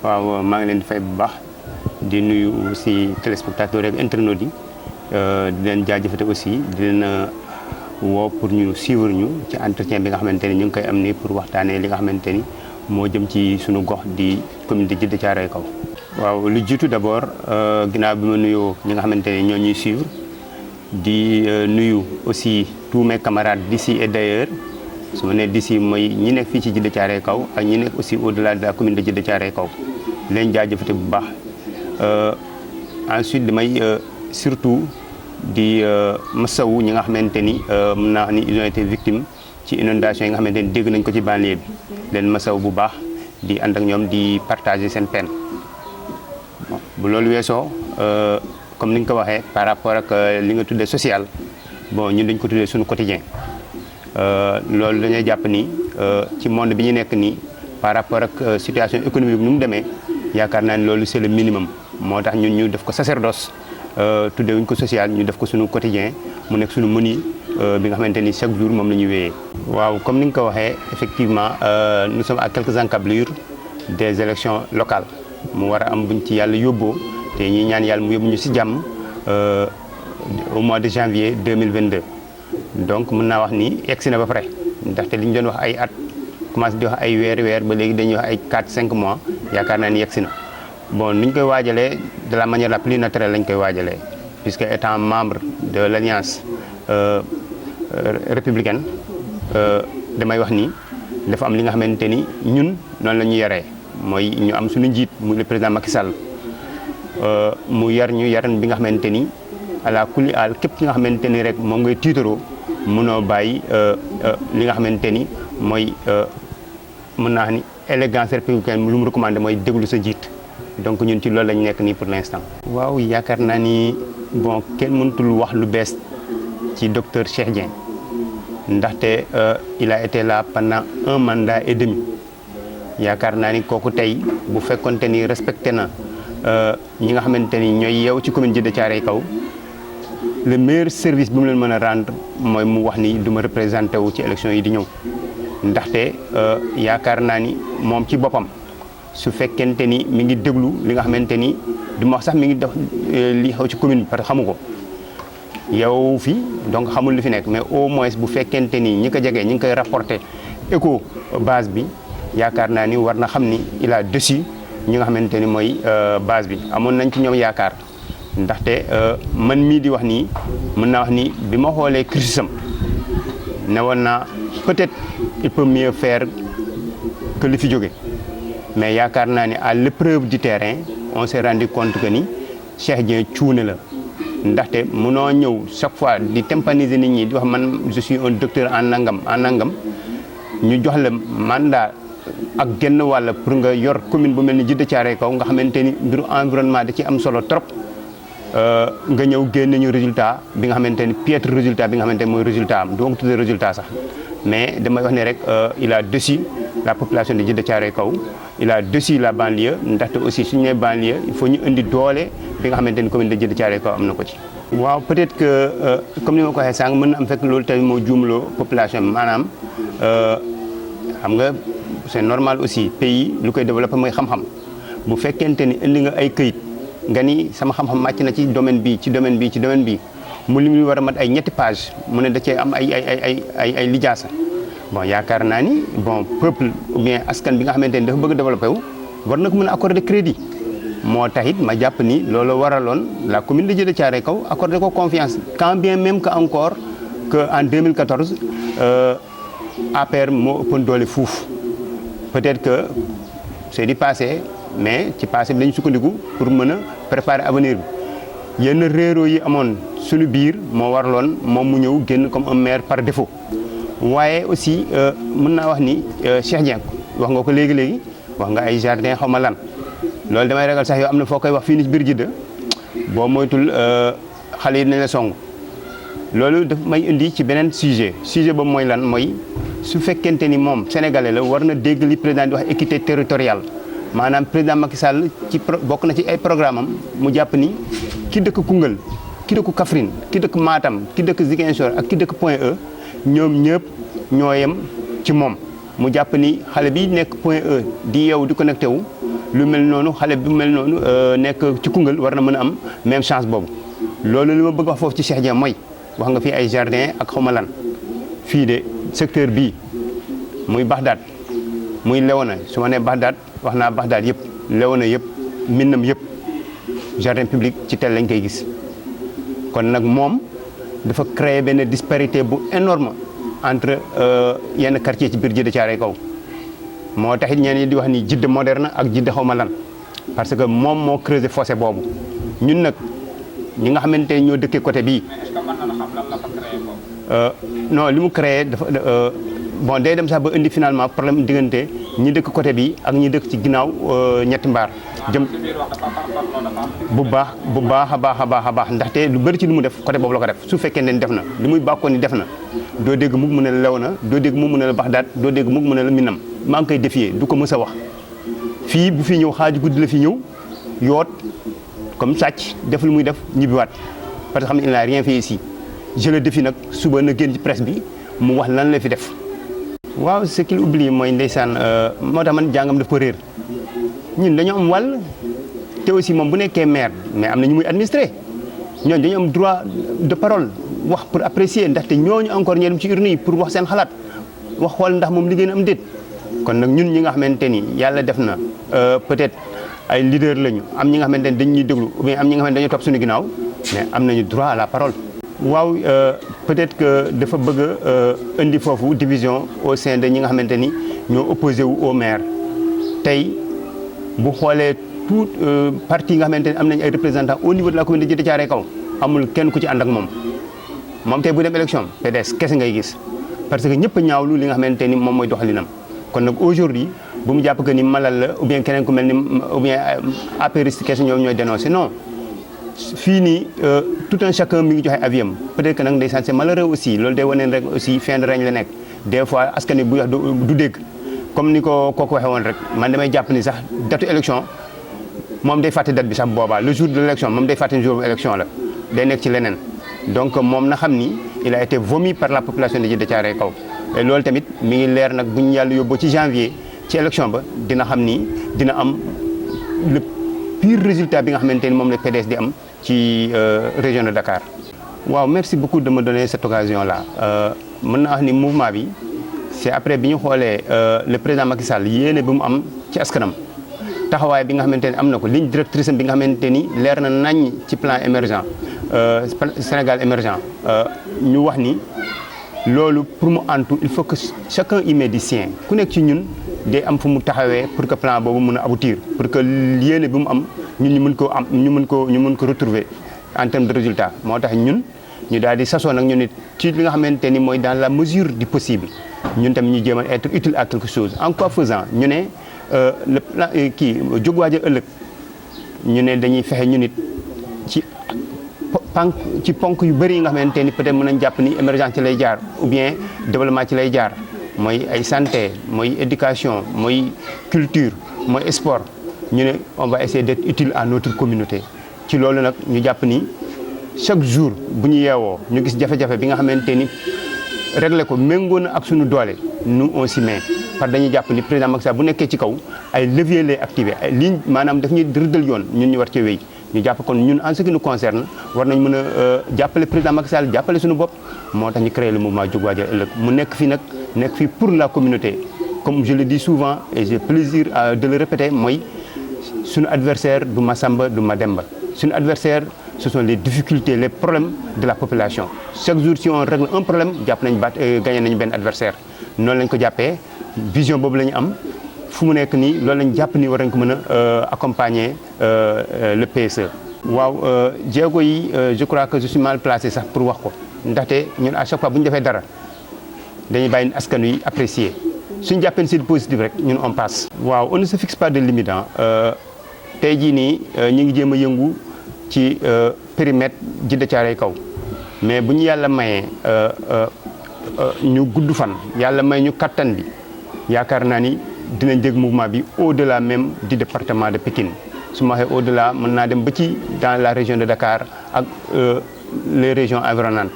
waaw maa ngi leen di fay bu baax di nuyu aussi téléspectateurs ak internautes yi di leen jaajëfate aussi di leen woo pour ñu suivre ñu ci entretien bi nga xamante ni ñu ngi koy am ni pour waxtaanee li nga xamante ni moo jëm ci suñu gox di commune de Djiddah Thiaroye Kaw. waaw lu jiitu d'abord ginnaaw bi ma nuyoo ñi nga xamante ni ñoo ñuy suivre di nuyu aussi tous mes camarades d'ici et d'ailleurs su ma nee d'ici mooy ñi nekk fii ci Djiddah Thiaroye Kaw ak ñi nekk aussi au-delà de la commune de Djiddah Thiaroye Kaw leen jaajëfate bu baax ensuite damay surtout di masawu ñi nga xamante ni mën naa ni ils ont été victimes ci inondation yi nga xamante ni dégg nañ ko ci banlieue bi leen masawu bu baax di ànd ak ñoom di partager seen peine bu loolu weesoo comme ni nga ko waxee par rapport ak li nga tuddee social bon ñun dañ ko tuddee suñu quotidien loolu dañuy jàpp ni ci monde bi ñu nekk nii par rapport ak situation économique bi nu mu demee yaakaar naa ni loolu c'est le minimum moo tax ñun ñu def ko sacerdoce tuddee wuñ ko social ñu def ko suñu quotidien mu nekk suñu menu bi nga xamante ni chaque jour moom la ñuy wéyee. waaw comme ni nga ko waxee effectivement nous sommes à quelques encablures des élections locales mu war a am buñ ci yàlla yóbboo te ñuy ñaan yàlla mu yóbbu ñu si jàmm au mois de janvier 2022. donc mën naa wax ni egsi na ba pare ndaxte li ñu doon wax ay at commencé di wax ay weer ba léegi dañuy wax ay 4-5 mois yaakaar naa ni egsi na bon nu ñu koy waajalee de la manière la plus naturelle lañ koy waajalee puisque étant membre de l'alliance républicaine damay wax ni dafa am li nga xamante ni ñun noonu la ñu yaree mooy ñu am suñu njiit muy le président Macky Sall mu yar ñu yaran bi nga xamante ni ala kulli al képp ki nga xamante ni rek moom ngay tiitaroo mënoo bàyyi li nga xamante ni mooy mën naa ni élégance républicaine lu mu recommandé mooy déglu sa njiit donc ñun ci loolu lañ nekk nii pour l'instant. waaw yaakaar naa ni bon kenn mënutul wax lu bees ci docteur Cheikh Dieng ndaxte il a été là pendant 1 mandat et demi yaakaar naa ni kooku tey bu fekkonte ni respecté na ñi nga xamante ni ñooy yeew ci commune Djiddah Thiaroye Kaw le meilleur service bi mu leen mën a rendre mooy mu wax ni du ma représenté wu ci élection yi di ñëw ndaxte yaakaar naa ni moom ci boppam su fekkente ni mi ngi déglu li nga xamante ni du ma wax sax mi ngi def li xew ci commune bi parce que xamu ko yow fii donc xamul li fi nekk mais au moins bu fekkente ni ñi ko jegee ñi ngi koy rapporté écho base bi yaakaar naa ni war na xam ni il a dessus ñi nga xamante ni mooy base bi amoon nañ ci ñoom yaakaar ndaxte man mii di wax nii mën naa wax ni bi ma xoolee cursusam ne woon naa peut-être il peut mieux faire que li fi jóge mais yaakaar naa ni à l'épreuve du terrain on s'est rendu compte que ni Cheikh Dieng cuune la ndaxte mënoo ñëw chaque fois di tympaniser nit ñi di wax man je suis un docteur en nangam ñu jox la mandat ak genn wàll pour nga yor commune bu mel ni Djiddah Thiaroye Kaw nga xamante ni mbiru environnement da ci am solo trop nga ñëw génne ñu résultat bi nga xamante ni piètre résultat bi nga xamante ni mooy résultat am donc tuddee résultat sax mais damay wax ne rek il a déçu la population de Djiddah Thiaroye Kaw il a déçu la banlieue ndaxte aussi suñu nee banlieue il faut ñu indi doole bi nga xamante ni commune de Djiddah Thiaroye Kaw am na ko ci. waaw peut-être que comme ni ma ko waxee sànq mën na am fekk loolu tamit moo juumloo population bi maanaam xam nga c'est normal aussi pays lu koy développé mooy xam-xam bu fekkente ni indi nga ay këyit nga ni sama xam-xam màcc na ci domaine bi ci domaine bi mu li mu war a mat ay ñetti page mu ne da cee am ay lijaasa bon yaakaar naa ni bon peuple ou bien askan bi nga xamante ni dafa bëgg a développé wu war na ko mën a accorder crédit moo tax it ma jàpp ni loolu waraloon la commune de Djiddah Thiaroye Kaw accorder ko confiance quand bien même que encore que en 2014 APR moo ëppoon doole fuuf peut-être que c'est du passé mais ci passé bi lañu sukkandiku pour mën a préparer avenir bi yenn réeroo yi amoon suñu biir moo waraloon moom mu ñëw génn comme un maire par défaut waaye aussi mën naa wax ni Cheikh Dieng wax nga ko léegi wax nga ay jardin xaw ma lan loolu damay ragal sax yow am na foo koy wax fii ni biir Djiddah boo moytul xale yi nañ la song loolu daf may indi ci beneen sujet boobu mooy lan mooy su fekkente ni moom sénégalais la war na dégg li président di wax équité territoriale maanaam président Macky Sall ci bokk na ci ay programme am mu jàpp ni ki dëkk Koungheul ki dëkk Kaffrine ki dëkk Matam ki dëkk Ziguinchor ak ki dëkk Point E ñoom ñëpp ñoo yem ci moom mu jàpp ni xale bi nekk Point E di yeewu di connecté wu lu mel noonu xale bu mel noonu nekk ci Koungheul war na mën a am même chance boobu. loolu li ma bëgg wax foofu ci Cheikh Dieng mooy wax nga fii ay jardin ak xawma lan fii de secteur bii muy Baxdaad muy Léona su ma nee Baxdaad wax naa Baxdaad yëpp Léona yëpp Minam yëpp jardin public ci tel lañ koy gis kon nag moom dafa créer benn disparité bu énorme entre yenn quartier ci biir Djiddah Thiaroye Kaw moo taxit ñenn ñi di wax ni Djiddah moderne ak Djiddah xawma lan parce que moom moo creuser fossé boobu ñun nag ñi nga xamante ne ñoo dëkkee côté bii. est-ce que mën na xam lan la fa créé foofu. non li mu créé dafa bon day dem sax ba indi finalement problème diggante ñi dëkk côté bi ak ñi dëkk ci ginnaaw ñetti mbaar. jëm bu baax a baax ndaxte lu bëri ci lu mu def côté boobu la ko def su fekkee ne def na li muy bàkkoon ni def na doo dégg mukk mu ne la Léona doo dégg mukk mu ne la Baxdaad doo dégg mukk mu ne la Minam maa ngi koy défier du ko mës a wax fii bu fi ñëw xaaju guddi la fi ñëw yoot comme sàcc def lu muy def ñibbiwaat parce que xam ne il n'a rien fait ici je le défie nag suba na génn ci presse bi mu wax lan la fi def. waaw ce qu'il oublie mooy ndeysaan moo tax man jàngam daf ko réer ñun dañoo am wàll te aussi moom bu nekkee maire mais am na ñu muy administré ñooñu dañu am droit de parole wax pour apprécier ndaxte ñooñu encore ñee dem ci urne yi pour wax seen xalaat wax xool ndax moom liggéey na am déet kon nag ñun ñi nga xamante ni yàlla def na peut-être. ay leader lañu am ñi nga xamante ne dañ ñuy déglu ou bien am ñi nga xamante ne dañoo topp suñu ginnaaw mais am nañu droit à la parole. waaw peut-être que dafa bëgg a indi foofu division au sein de ñi nga xamante ni ñoo opposé wu au maire tey bu xoolee tout parti yi nga xamante ne am nañ ay représentants au niveau de la commune de Djiddah Thiaroye Kaw amul kenn ku ci ànd ak moom tey bu dem élection PDS kese ngay gis parce que ñëpp a ñaawlu li nga xamante ni moom mooy doxalinam kon nag aujourd'hui bu mu jàpp que ni malal la ou bien keneen ku mel ni ou bien apériste kese ñoom ñooy dénoncé non fii nii tout un chacun mi ngi joxe avis am peut-être que nag ndeysaan c'est malheureux aussi loolu day wane rek aussi fin de règne la nekk des fois askan wi bu wax du dégg comme ni ko kooku waxee woon rek man damay jàpp ni sax datu élection moom day fàtte date bi sax boobaa le jour de l'élection moom day fàtte ni jour élection la day nekk ci leneen donc moom na xam ni il a été vomi par la population de Djiddah Thiaroye Kaw et loolu tamit mi ngi leer nag bu ñu yàlla yóbboo ci janvier ci élection ba dina xam ni dina am le pire résultat bi nga xamante ni moom la PDS di am ci région de Dakar. waaw merci beaucoup de me donner cette occasion là mën naa wax ni mouvement bi c'est après bi ñu xoolee le président Macky Sall yéene bi mu am ci askanam taxawaay bi nga xamante ni am na ko ligne directrice bi nga xamante ni leer na nañ ci plan émergent Sénégal émergent ñu wax ni loolu pour mu antu il faut que chacun y met du sien ku nekk ci ñun day am fu mu taxawee pour que plan boobu mën a aboutir pour que yéene bi mu am ñun ñu mën koo am ñu mën ko retrouver en termes de résultat moo tax ñun ñu daal di sasoo nag ñu nit ci li nga xamante ni mooy dans la mesure du possible ñun tamit ñu jéem a être utile à quelque chose en quoi faisant ñu ne le plan jóg waajal ëllëg ñu ne dañuy fexe ñu nit ci ponk yu bëri yi nga xamante ni peut-être mën nañ jàpp ni émergence ci lay jaar ou bien développement ci lay jaar mooy ay santé mooy éducation mooy culture mooy sport ñu ne on va essayer d'être utile à notre communauté ci loolu nag ñu jàpp ni chaque jour bu ñu yeewoo ñu gis jafe-jafe bi nga xamante ni régler ko méngoo na ak suñu doole nous on s'y met parce que dañuy jàpp ni président Macky Sall bu nekkee ci kaw ay levier lay activé ay ligne maanaam daf ñuy rëddal yoon ñun ñu war ci wéy ñu jàpp kon ñun en ce qui nous concerne war nañ mën a jàppale président Macky Sall jàppale suñu bopp moo tax ñu créé le mouvement Jóg Waajal Ëllëg mu nekk fi nag nekk fi pour la communauté comme je le dis souvent et j'ai plaisir de le répéter mooy suñu adversaire du Massamba du Mademba suñu adversaire ce sont les difficultés les problèmes de la population chaque jour si on règle un problème jàpp nañ gagné nañu benn adversaire noonu lañ ko jàppee vision boobu la ñu am fu mu nekk nii loolu lañ jàpp ni war nañ ko mën a accompagner le PSE. waaw jéego yi je crois que je suis mal placé sax pour wax ko ndaxte ñun à chaque fois bu ñu defee dara dañuy bàyyi askan wi apprécier suñu jàppee ni c'est positif rek ñun on passe. waaw on ne se fixe pas de limite tey jii nii ñu ngi jéem a yëngu ci périmètre Djiddah Thiaroye Kaw mais bu ñu yàlla mayee ñu gudd fan yàlla may ñu kattan bi yaakaar naa ni dinañ dégg mouvement bi au-delà même du département de Pikine su ma waxee au-delà mën naa dem ba ci dans la région de Dakar ak les régions environnantes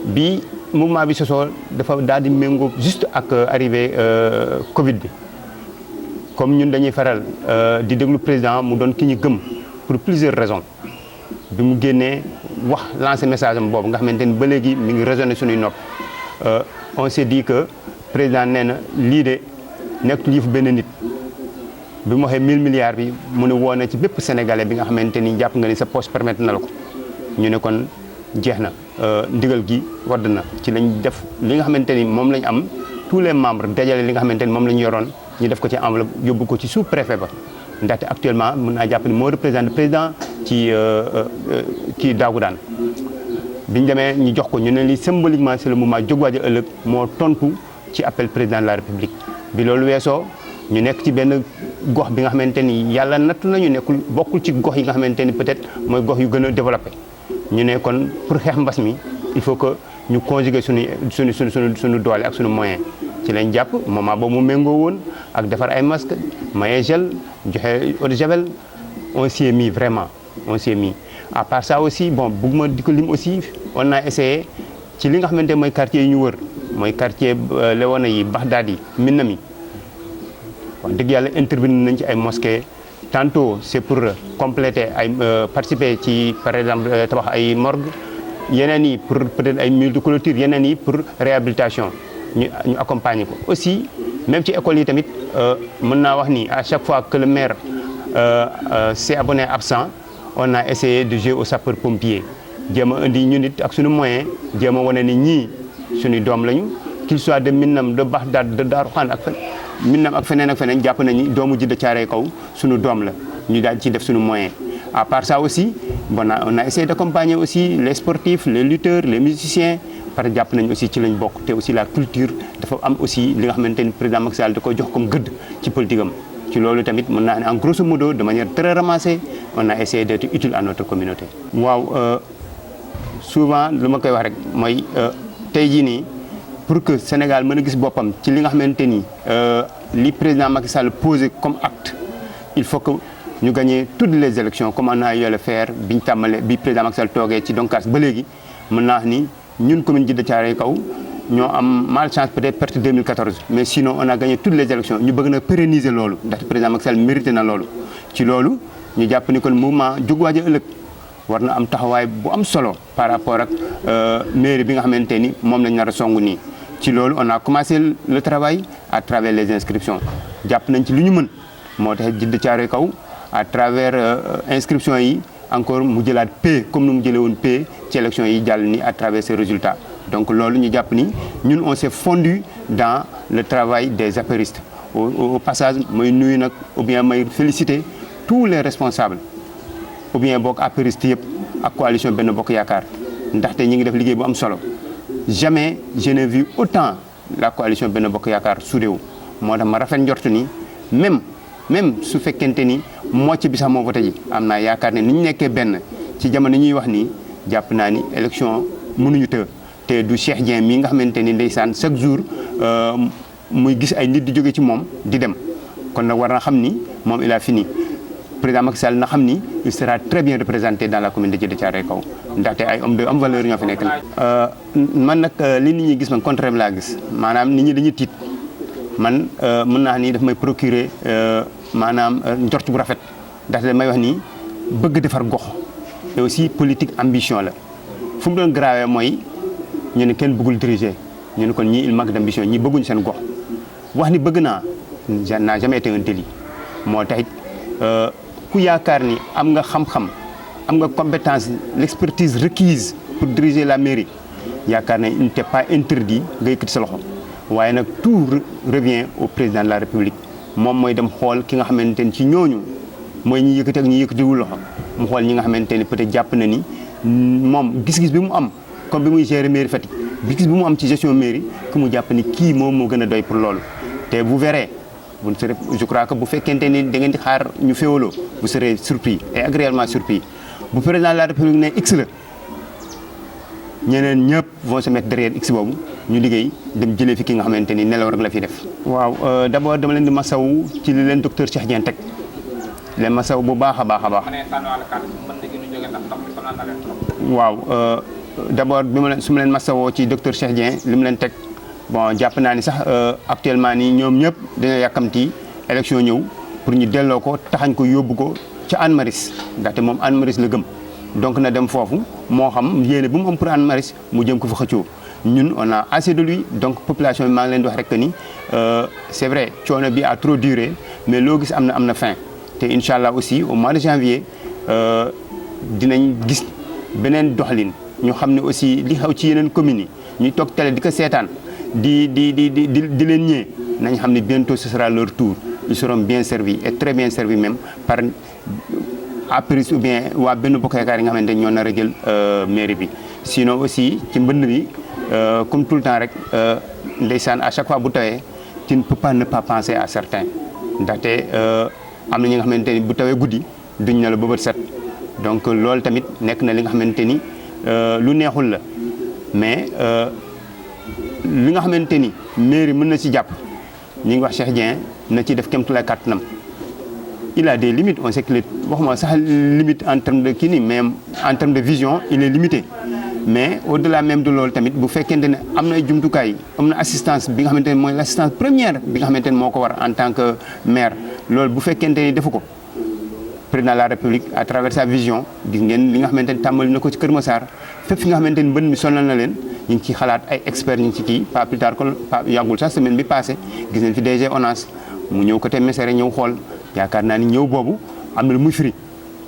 bi mouvement bi sosoo dafa daal di méngoo juste ak arrivé Covid bi comme ñun dañuy faral di déglu président mu doon ki ñu gëm pour plusieurs raisons bi mu génnee wax lancer message am boobu nga xamante ni ba léegi mi ngi résonné suñuy nopp on s'est dit que président nee na lii de nekk yëfu benn nit bi mu waxee 1000 milliards bi mu ne woo na ci bépp sénégalais bi nga xamante ni jàpp nga ni sa poche permettre na la ko ñu ne kon jeex na ndigal gi wadd na ci lañ def li nga xamante ni moom lañ am tous les membres dajale li nga xamante ni moom la ñu yoroon ñu def ko ci enveloppe yóbbu ko ci sous préfet ba ndaxte actuellement mën naa jàpp ni moo représenté président ci kii Dagoudane bi ñu demee ñu jox ko ñu ne li symboliquement c'est le mouvement Jóg Waajal Ëllëg moo tontu ci appel président de la république bi loolu weesoo ñu nekk ci benn gox bi nga xamante ni yàlla nattu nañu nekkul bokkul ci gox yi nga xamante ni peut-être mooy gox yu gën a développé ñu ne kon pour xeex mbas mi il faut que ñu conjuguer suñu doole ak suñu moyen ci lañ jàpp moment boobu mu méngoo woon ak defar ay masques maye gel joxe eau de javel on s'y est mis vraiment on s'y est mis à part ça aussi bon bëgguma di ko lim aussi on a essayé ci li nga xamante mooy quartier yi ñu wër mooy quartier Léona yi Bagdad yi Minam yi wax dëgg yàlla intervenir nañ ci ay mosquées tantôt c'est pour compléter ay participer ci par exemple tabax ay morgue yeneen yi pour peut-être ay murs de clôture yeneen yi pour réhabilitation ñu accompagner ko aussi même ci école yi tamit mën naa wax ni à chaque fois que le maire s'est abonné absent on a essayé de jouer au sapeur pompier jéem a indi ñu nit ak suñu moyen jéem a wane ni ñii suñu doom lañu qu'il soit de Minam de Bagdad de Darou Khane ak Minam ak feneen jàpp nañu doomu Djiddah Thiaroye Kaw suñu doom la ñu daal ci def suñu moyen à part ça aussi bon on a essayé d'accompagner aussi les sportifs les lutteurs les musiciens parce que jàpp nañu aussi ci lañ bokk te aussi la culture dafa am aussi li nga xamante ni président Macky Sall da koy jox comme gëdd ci politique am ci loolu tamit mën naa ne en grosso modo de manière très ramassée on a essayé d'être utile à notre communauté. waaw souvent lu ma koy wax rek mooy tey jii nii pour que Sénégal mën a gis boppam ci li nga xamante ni li président Macky Sall posé comme acte il faut que ñu gagner toutes les élections comme on a eu à le faire bi ñu tàmbalee bi président Macky Sall toogee ci Doncass ba léegi mën naa wax ni ñun commune Djiddah Thiaroye Kaw ñoo am malchance peut-être perte 2014 mais sinon on a gagné toutes les élections ñu bëgg na pérenniser loolu ndaxte président Macky Sall mérité na loolu ci loolu ñu jàpp ni kon mouvement Jóg Waajal Ëllëg war na am taxawaay bu am solo par rapport ak mairie bi nga xamante ni moom lañ nar a song nii ci loolu on a commencé le travail à travers les inscriptions jàpp nañ ci lu ñu mën moo tax Djiddah Thiaroye Kaw à travers inscriptions yi encore mu jëlaat P comme nu mu jëlee woon P ci élections yi jàll ni à travers ces résultats donc loolu ñu jàpp ni ñun on s'est fondu dans le travail des apéristes au passage may nuyu nag ou bien may féliciter tous les responsables ou bien bokk apéristes yëpp ak coalition Benno Bokk Yaakaar ndaxte ñi ngi def liggéey bu am solo jamais je n'ai vu autant la coalition Benno Bokk Yaakaar soudé wu moo tax ma rafet njort ni même su fekkente ni mocc bi sax moo voté ji am naa yaakaar ne ni ñu nekkee benn ci jamono ñuy wax nii jàpp naa ni élection mënuñu te du Cheikh Dieng mii nga xamante ni ndeysaan chaque jour muy gis ay nit di jóge ci moom di dem kon nag war na xam ni moom il a fini président Macky Sall na xam ni il sera très bien représenté dans la commune de Djiddah Thiaroye Kaw ndaxte ay hommes de am valeur ñoo fi nekk man nag li nit ñi gis man contraire laa gis maanaam nit ñi dañuy tiit man mën naa ni daf may procurer maanaam njort bu rafet ndaxte damay wax ni bëgg defar gox et aussi politique ambition la fu mu doon grave mooy ñu ne kenn bëggul diriger ñu ne kon ñii il manque d'ambition ñii bëgguñu seen gox wax ni bëgg naa n'a jamais été un délit moo taxit ku yaakaar ni am nga xam-xam am nga compétence l'expertise requise pour diriger la mairie yaakaar ne il n'était pas interdit nga yëkkati sa loxo waaye nag tout revient au président de la république moom mooy dem xool ki nga xamante ni ci ñooñu mooy ñi yëkkati ak ñi yëkkatiwul loxo mu xool ñi nga xamante ni peut-être jàpp na ni moom gis-gis bi mu am comme bi muy gérer mairie Fatick gis-gis bi mu am ci gestion mairie que mu jàpp ni kii moom moo gën a doy pour loolu te vous verrez vous serez je crois que bu fekkente ni da ngeen di xaar ñu féewaloo vous serez surpris et agréablement surpris bu président de la république ne X la ñeneen ñëpp vont se mettre derrière X boobu ñu liggéey dem jëlee fi ki nga xamante ni nelaw rek la fi def. waaw d'abord dama leen di masawu ci li leen docteur Cheikh Dieng teg leen masawu bu baax a baax a baax. waaw d'abord su ma leen masawoo ci docteur Cheikh Dieng li mu leen teg bon jàpp naa ni sax actuellement nii ñoom ñëpp dañoo yàkkamti élection ñëw pour ñu delloo ko taxañ ko yóbbu ko ca Hann Maristes ndaxte moom Hann Maristes la gëm donc na dem foofu moo xam yéene bu mu am pour Hann Maristes mu jëm ko fa xëccoo ñun on a assez de lui donc population bi maa ngi leen di wax rek que ni c'est vrai coono bi a trop duré mais loo gis am na fin te incha allah aussi au mois de janvier dinañ gis beneen doxalin ñu xam ne aussi li xew ci yeneen communes yi ñuy toog télé di ko seetaan di leen ñee nañ xam ne bientôt ce sera leur tour ils seront bien servis et très bien servis même par APRIS ou bien waa benn bokk yaakaar yi nga xamante ñoo nar a jël mairie bi sinon aussi ci mbënd bi comme tout le temps rek ndeysaan à chaque fois bu tawee tu ne peux pas ne pas penser à certains ndaxte am na ñi nga xamante ni bu tawee guddi duñ ne la ba bët set donc loolu tamit nekk na li nga xamante ni lu neexul la mais li nga xamante ni mairie mën na ci jàpp ñi ngi wax Cheikh Dieng na ci def kéemtulaay kàttanam il a des limites on sait que waxuma sax limite en termes de kii nii mais en termes de vision il est limité mais au-delà même de loolu tamit bu fekkente ne am na ay jumtukaay am na assistance bi nga xamante ne mooy l'assistance première bi nga xamante ne moo ko war en tant que maire loolu bu fekkente ni defu ko président de la République à travers sa vision gis ngeen li nga xamante ni tàmbali na ko ci Kër Massar fépp fi nga xamante ni mbënn mi sonal na leen ñu ngi ciy xalaat ay experts ñu ngi ci kii pas plus tard que yàggul sax semaine bi passé gis nañ fi DG ONAS mu ñëw côté Mesere ñëw xool yaakaar naa ni ñëw boobu am na lu muy firi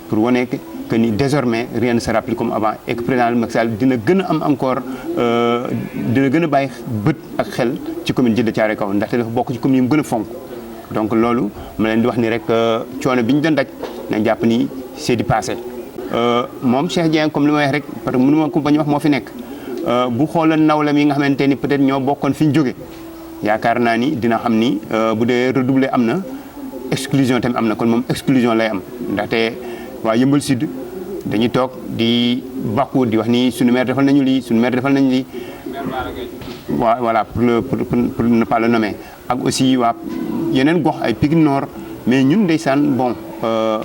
pour wane que ni désormais rien ne sera plus comme avant et que président Macky Sall dina gën a am encore dina gën a bàyyi bët ak xel ci commune Djeddah Thiaroye Kaw ndaxte dafa bokk ci commune yi mu gën a fonk donc loolu ma leen di wax ni rek coono bi ñu doon daj nañ jàpp ni c'est du passé moom Cheikh Dieng comme li may wax rek parce que mënu ma ko bañ wax moo fi nekk bu xooloon nawlam yi nga xamante ni peut-être ñoo bokkoon fi ñu jóge yaakaar naa ni dina xam ni bu dee redoublé am na exclusion tamit am na kon moom exclusion lay am ndaxte waa Yeumbeul Sud dañuy toog di bàkku di wax ni suñu maire defal nañu lii suñu maire defal nañu lii waaw voilà pour ne pas le nommer ak aussi waa yeneen gox ay Pikine Nord mais ñun ndeysaan bon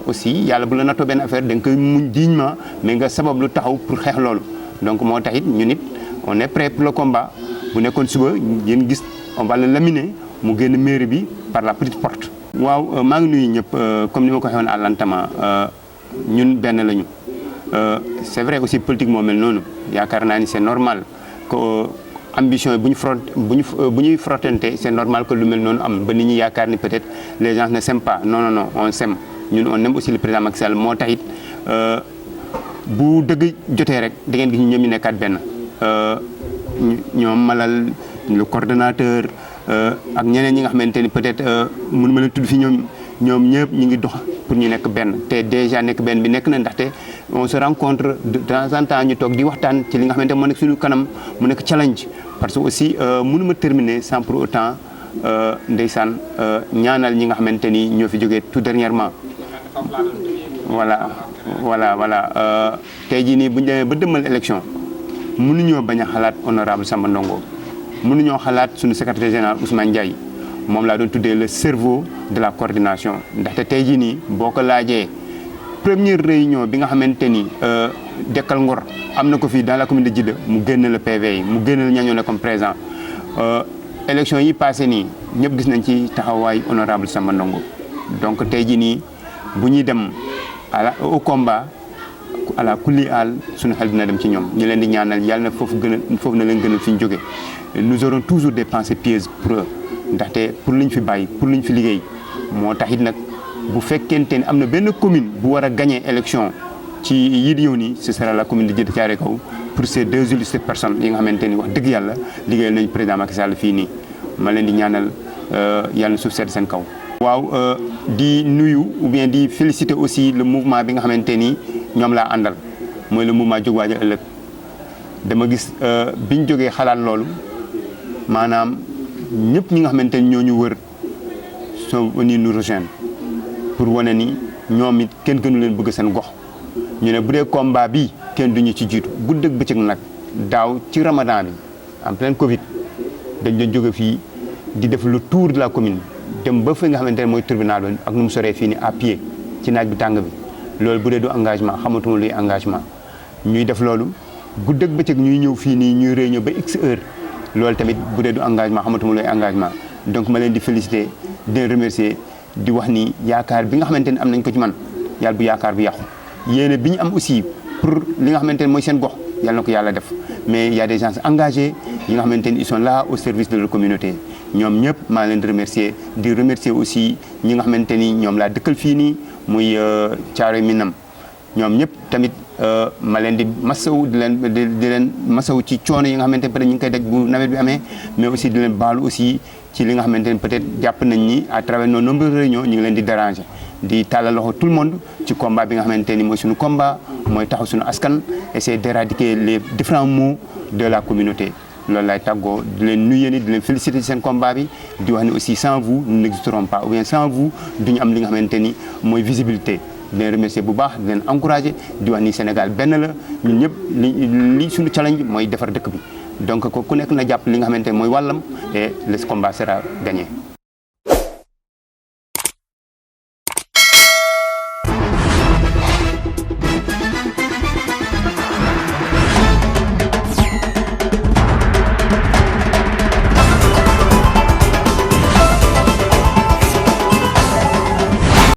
aussi yàlla bu la nattoo benn affaire da nga koy muñ dignement mais nga sabab lu taxaw pour xeex loolu donc moo tax it ñun it on est prêt pour le combat bu nekkoon suba yéen gis on va le laminer mu génn mairie bi par la petite porte. waaw maa ngi nuyu ñëpp comme ni ma ko waxee woon à l'entament ñun benn lañu c'est vrai aussi politique moo mel noonu yaakaar naa ni c'est normal que ambition bu ñuy frottante c'est normal que lu mel noonu am ba nit ñi yaakaar ni peut-être les gens ne s'aiment pas non on s'aime ñun on aime aussi le président Macky Sall moo tax it bu dëgg jotee rek da ngeen gis ñoom ñu nekkaat benn ñoom Malal le coordonnateur ak ñeneen ñi nga xamante ni peut-être mënu ma leen tudd fi ñoom ñëpp ñu ngi dox pour ñu nekk benn te déjà nekk benn bi nekk na ndaxte on se rencontre de temps en temps ñu toog di waxtaan ci li nga xamante moo nekk suñu kanam mu nekk challenge parce que aussi mënu ma terminer sans pour autant ndeysaan ñaanal ñi nga xamante ni ñoo fi jógee tout dernièrement voilà tey jii nii bu ñu demee ba dëmmal élection mënuñoo bañ a xalaat honorable Samba Ndongo mënuñoo xalaat suñu secrétaire général Ousmane Ndiaye moom laa doon tuddee le cerveau de la coordination ndaxte tey jii nii boo ko laajee première réunion bi nga xamante ni Dekkal Ngor am na ko fii dans la commune de Djeddah mu génn le PV yi mu génn la ñañoo la comme présent élection yi passé nii ñëpp gis nañ ci taxawaay honorable Samba Ndongo donc tey jii nii bu ñuy dem au combat à la kulli aal suñu xel dina dem ci ñoom ñu leen di ñaanal yàlla na foofu na leen gënal fi ñu jóge nous aurons toujours des pensées pieuses pour eux ndaxte pour liñ fi bàyyi pour liñ fi liggéey moo tax it nag bu fekkente ni am na benn commune bu war a gagner élection ci yii di ñëw nii ce sera la commune de Djeddah Thiaroye Kaw pour ces deux illustres personnes yi nga xamante ni wax dëgg yàlla liggéeyal nañu président Macky Sall fii nii ma leen di ñaanal yàlla na suuf sedd seen kaw. waaw di nuyu ou bien di féliciter aussi le mouvement bi nga xamante ni ñoom laa àndal mooy le mouvement jóg waajal ëllëg dama gis biñ jógee xalaat loolu maanaam ñëpp ñi nga xamante ni ñoo ñu wër sont venus nous rejoindre pour wane ni ñoom it kenn gënu leen bëgg seen gox ñu ne bu dee combat bi kenn duñu ci jiitu guddeeg bëccëg nag daaw ci ramadan bi en plein Covid dañ doon jóge fii di def le tour de la commune dem ba fi nga xamante ne mooy tribunal bi ak nu mu soree fii ni à pied ci naaj bi tàng bi loolu bu dee du engagement xamatuma luy engagement ñuy def loolu guddeeg bëccëg ñuy ñëw fii nii ñuy réunion ba x heure loolu tamit bu dee du engagement xamatuma luy engagement donc ma leen di féliciter di leen remercier di wax ni yaakaar bi nga xamante ni am nañ ko ci man yàlla bu yaakaar bi yàqu yéene bi ñu am aussi pour li nga xamante ni mooy seen gox yàlla na ko yàlla def mais il y a des gens engagés yi nga xamante ni ils sont là au service de leur communauté ñoom ñëpp maa leen di remercier aussi ñi nga xamante ni ñoom laa dëkkal fii nii muy Thiaroye Minam ñoom ñëpp tamit ma leen di masawu di leen masawu ci coono yi nga xamante ni peut-être ñu ngi koy daj bu nawet bi amee mais aussi di leen baalu aussi ci li nga xamante ni peut-être jàpp nañ ni à travers nos nombreuses réunions ñu ngi leen di déranger di tàllal loxo tout le monde ci combat bi nga xamante ni mooy suñu combat mooy taxaw suñu askan essayer d'éradiquer les différents maux de la communauté loolu laay tàggoo di leen nuyu ni di leen féliciter ci seen combat bi di wax ni aussi sans vous nous n'existerons pas ou bien sans vous duñu am li nga xamante ni mooy visibilité di leen remercier bu baax di leen encourager di wax ni Sénégal benn la ñun ñëpp li suñu challenge mooy defar dëkk bi donc ku nekk na jàpp li nga xamante ni mooy wàllam et le combat sera gagné